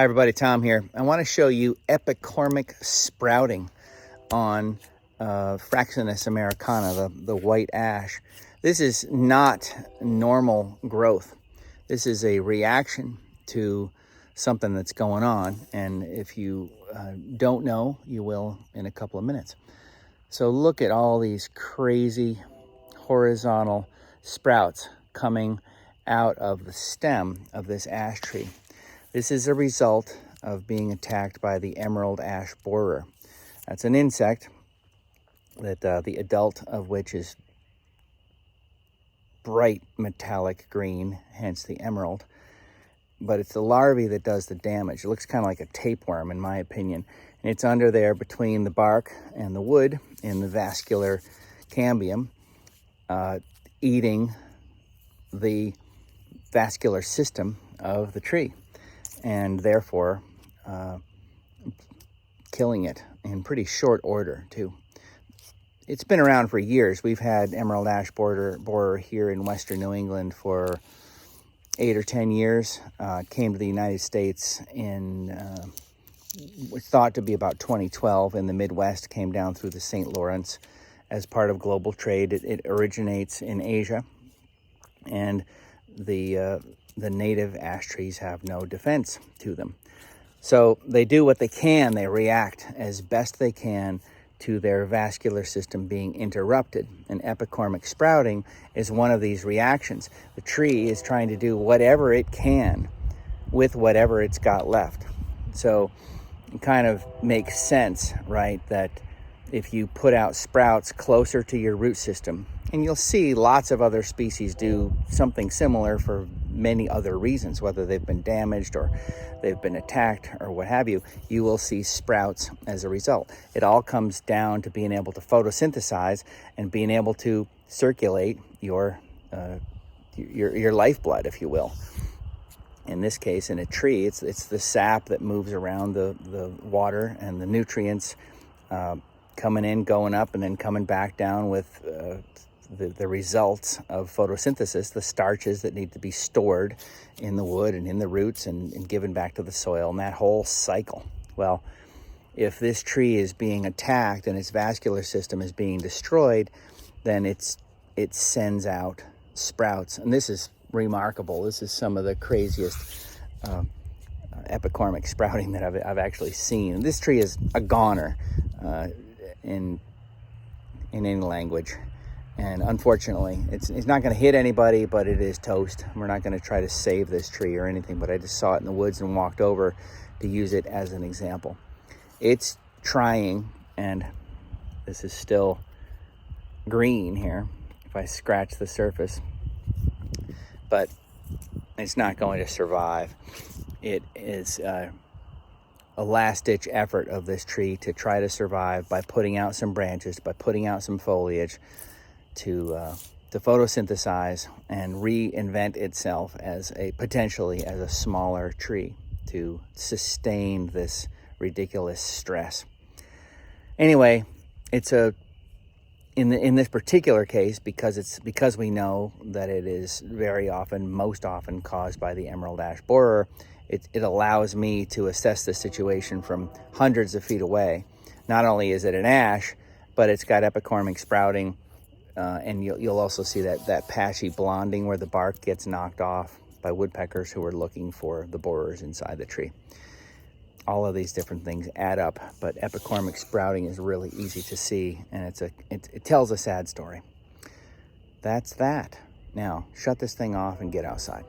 Hi everybody, Tom here. I want to show you Epicormic sprouting on Fraxinus Americana, the white ash. This is not normal growth. This is a reaction to something that's going on, and if you don't know, you will in a couple of minutes. So look at all these crazy horizontal sprouts coming out of the stem of this ash tree. This is a result of being attacked by the emerald ash borer. That's an insect that the adult of which is bright metallic green, hence the emerald. But it's the larvae that does the damage. It looks kind of like a tapeworm in my opinion. And it's under there between the bark and the wood in the vascular cambium, eating the vascular system of the tree, and therefore killing it in pretty short order too. It's been around for years. We've had emerald ash borer here in western New England for 8 or 10 years. Came to the United States in was thought to be about 2012 in the Midwest. Came down through the St. Lawrence as part of global trade. It originates in Asia, and the native ash trees have no defense to them. So they do what they can. They react as best they can to their vascular system being interrupted. And epicormic sprouting is one of these reactions. The tree is trying to do whatever it can with whatever it's got left. So it kind of makes sense, right, that if you put out sprouts closer to your root system, and you'll see lots of other species do something similar for many other reasons, whether they've been damaged or they've been attacked or what have you, you will see sprouts as a result. It all comes down to being able to photosynthesize and being able to circulate your lifeblood, if you will. In this case, in a tree, it's the sap that moves around the water and the nutrients coming in, going up, and then coming back down with the results of photosynthesis, the starches that need to be stored in the wood and in the roots and given back to the soil, and that whole cycle. Well, if this tree is being attacked and its vascular system is being destroyed, then it sends out sprouts. And this is remarkable. This is some of the craziest epicormic sprouting that I've actually seen. And this tree is a goner in any language. And unfortunately, it's not going to hit anybody, but it is toast. We're not going to try to save this tree or anything, but I just saw it in the woods and walked over to use it as an example. It's trying, and this is still green here if I scratch the surface, but it's not going to survive. It is a last-ditch effort of this tree to try to survive by putting out some branches, by putting out some foliage, to photosynthesize and reinvent itself as potentially as a smaller tree to sustain this ridiculous stress. Anyway, it's in this particular case, because we know that it is most often caused by the emerald ash borer. It allows me to assess the situation from hundreds of feet away. Not only is it an ash, but it's got epicormic sprouting. And you'll also see that patchy blonding where the bark gets knocked off by woodpeckers who are looking for the borers inside the tree. All of these different things add up, but epicormic sprouting is really easy to see, and it tells a sad story. That's that. Now, shut this thing off and get outside.